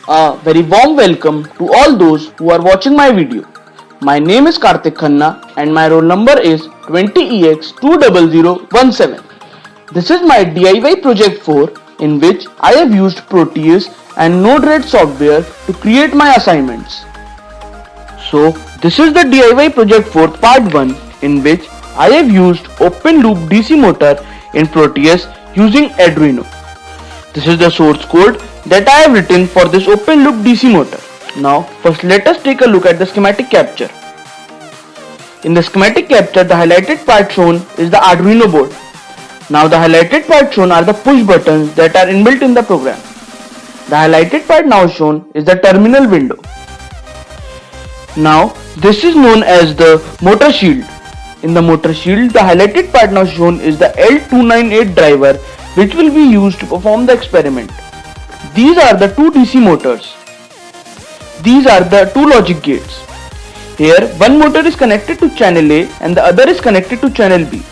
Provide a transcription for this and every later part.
A very warm welcome to all those who are watching my video. My name is Karthik Khanna and my roll number is 20EX20017. This is my DIY project 4 in which I have used Proteus and Node-RED software to create my assignments. So this is the DIY project 4 part 1 in which I have used open loop DC motor in Proteus using Arduino. This is the source code that I have written for this open loop DC motor. Now first let us take a look at the schematic capture. In the schematic capture, the highlighted part shown is the Arduino board. Now the highlighted part shown are the push buttons that are inbuilt in the program. The highlighted part now shown is the terminal window. Now this is known as the motor shield. In the motor shield, the highlighted part now shown is the L298 driver which will be used to perform the experiment. These are the two DC motors. These are the two logic gates. Here one motor is connected to channel A and the other is connected to channel B.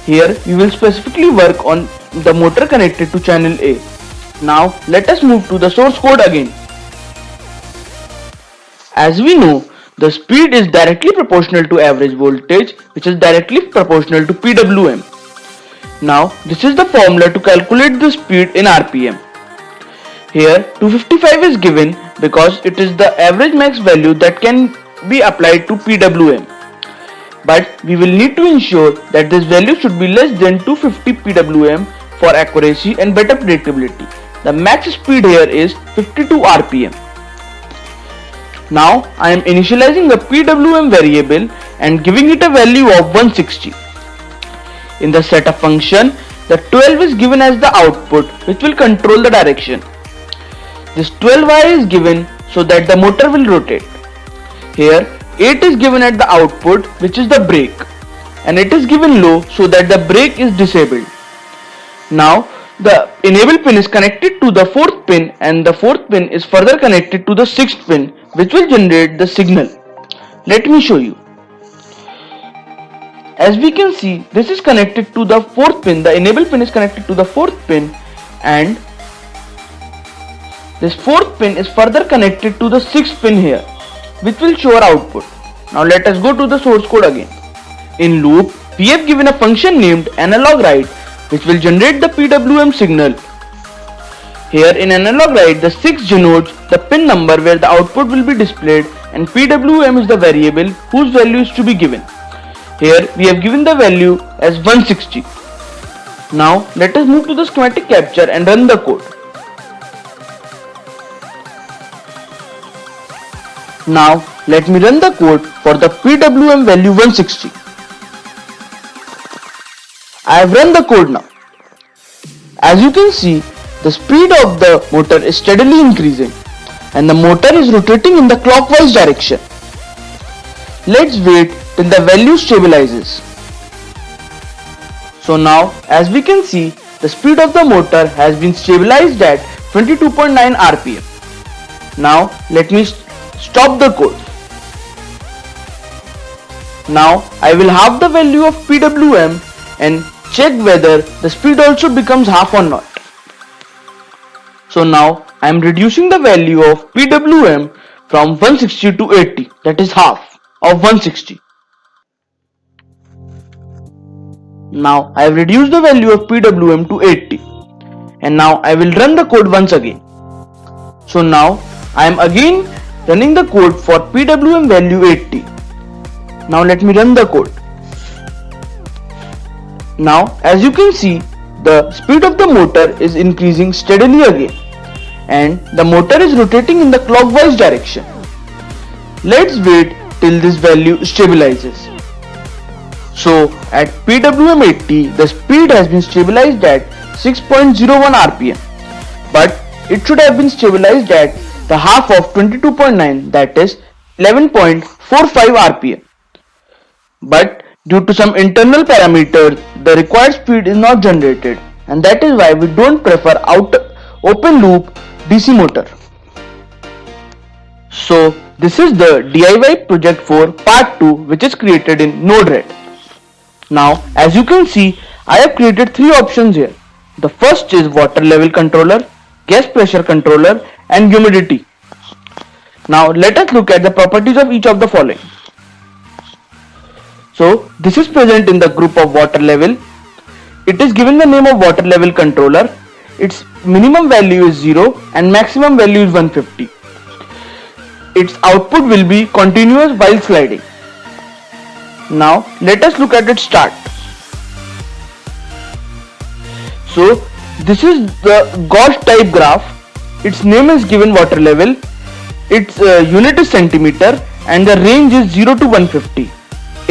Here we will specifically work on the motor connected to channel A. Now let us move to the source code again. As we know, the speed is directly proportional to average voltage, which is directly proportional to PWM. Now this is the formula to calculate the speed in RPM. Here 255 is given because it is the average max value that can be applied to PWM. But we will need to ensure that this value should be less than 250 PWM for accuracy and better predictability. The max speed here is 52 RPM. Now I am initializing the PWM variable and giving it a value of 160. In the setup function, the 12 is given as the output which will control the direction. This 12Y is given so that the motor will rotate. Here 8 is given at the output which is the brake, and it is given low so that the brake is disabled. Now the enable pin is connected to the 4th pin and the 4th pin is further connected to the 6th pin which will generate the signal. Let me show you. As we can see, this is connected to the 4th pin, the enable pin is connected to the 4th pin, and this 4th pin is further connected to the 6th pin here, which will show our output. Now let us go to the source code again. In loop, we have given a function named analog write which will generate the PWM signal. Here in analog write, the 6 denotes the pin number where the output will be displayed and PWM is the variable whose value is to be given. Here we have given the value as 160. Now let us move to the schematic capture and run the code. Now let me run the code for the PWM value 160. I have run the code now. As you can see, the speed of the motor is steadily increasing and the motor is rotating in the clockwise direction. Let's wait till the value stabilizes. So now as we can see, the speed of the motor has been stabilized at 22.9 RPM. Now let me stop the code. Now I will halve the value of PWM and check whether the speed also becomes half or not. So now I am reducing the value of PWM from 160 to 80, that is half of 160. Now I have reduced the value of PWM to 80 and now I will run the code once again. So now I am again running the code for PWM value 80. Now let me run the code. Now as you can see, the speed of the motor is increasing steadily again and the motor is rotating in the clockwise direction. Let's wait till this value stabilizes. So at PWM 80, the speed has been stabilized at 6.01 RPM, but it should have been stabilized at the half of 22.9, that is 11.45 RPM. But due to some internal parameters, the required speed is not generated, and that is why we don't prefer open loop DC motor. So this is the DIY project 4 part 2 which is created in Node-RED. Now as you can see, I have created 3 options here. The first is water level controller, gas pressure controller and humidity. Now let us look at the properties of each of the following. So this is present in the group of water level. It is given the name of water level controller. Its minimum value is 0 and maximum value is 150. Its output will be continuous while sliding. Now let us look at its chart. So this is the gauge type graph. Its name is given water level. Its unit is centimeter and the range is 0 to 150,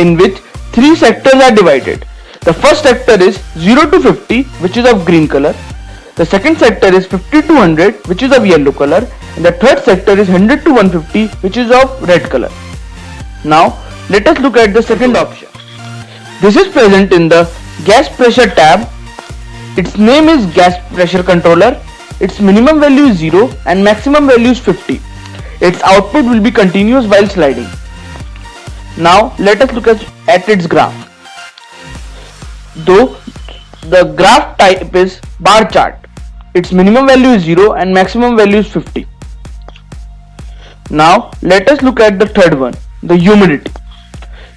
in which 3 sectors are divided. The first sector is 0 to 50, which is of green color. The second sector is 50 to 100, which is of yellow color, and the third sector is 100 to 150, which is of red color. Now let us look at the second option. This is present in the gas pressure tab. Its name is gas pressure controller. Its minimum value is 0 and maximum value is 50. Its output will be continuous while sliding. Now let us look at its graph. Though the graph type is bar chart, its minimum value is 0 and maximum value is 50. Now let us look at the third one, the humidity.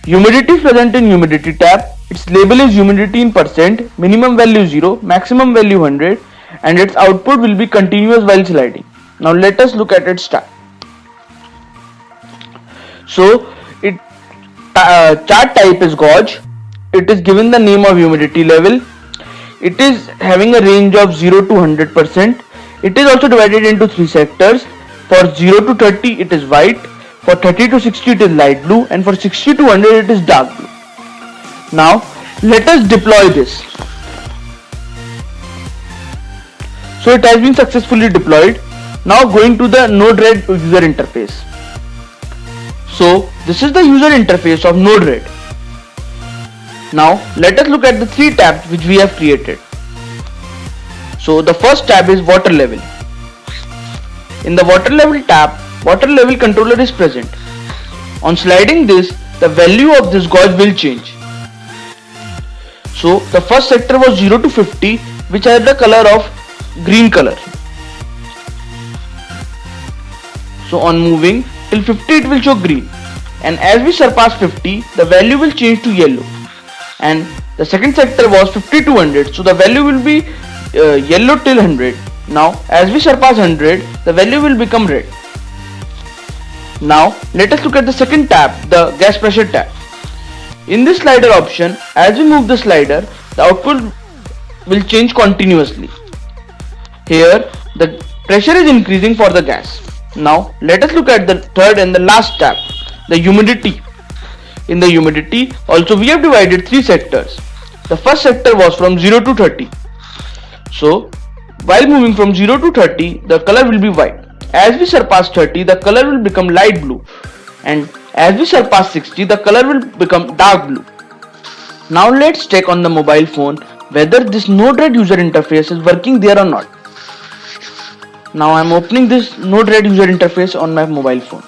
Humidity is present in humidity tab. Its label is humidity in percent, minimum value 0, maximum value 100, and its output will be continuous while sliding. Now let us look at its chart. So its chart type is gauge. It is given the name of humidity level. It is having a range of 0 to 100%. It is also divided into 3 sectors. For 0 to 30 it is white, for 30 to 60 it is light blue, and for 60 to 100 it is dark blue. Now let us deploy this. So it has been successfully deployed. Now going to the Node-RED user interface. So this is the user interface of Node-RED. Now let us look at the 3 tabs which we have created. So the first tab is water level. In the water level tab, water level controller is present. On sliding this, the value of this gauge will change. So the first sector was 0 to 50, which had the color of green color. So on moving till 50 it will show green, and as we surpass 50 the value will change to yellow. And the second sector was 50 to 100, so the value will be yellow till 100. Now as we surpass 100 the value will become red. Now let us look at the second tab, the gas pressure tab. In this slider option, as we move the slider, the output will change continuously. Here the pressure is increasing for the gas. Now let us look at the third and the last tab, the humidity. In the humidity also we have divided 3 sectors. The first sector was from 0 to 30. So while moving from 0 to 30 the color will be white. As we surpass 30 the color will become light blue, and as we surpass 60 the color will become dark blue. Now let's check on the mobile phone whether this Node-RED user interface is working there or not. Now I am opening this Node-RED user interface on my mobile phone.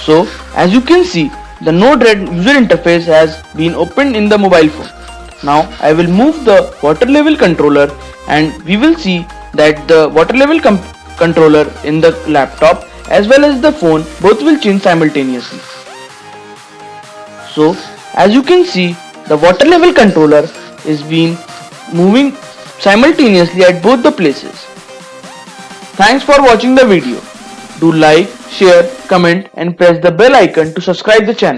So as you can see, the Node-RED user interface has been opened in the mobile phone. Now I will move the water level controller and we will see that the water level controller in the laptop as well as the phone both will change simultaneously. So as you can see, the water level controller is been moving simultaneously at both the places. Thanks for watching the video. Do like, share, comment and press the bell icon to subscribe the channel.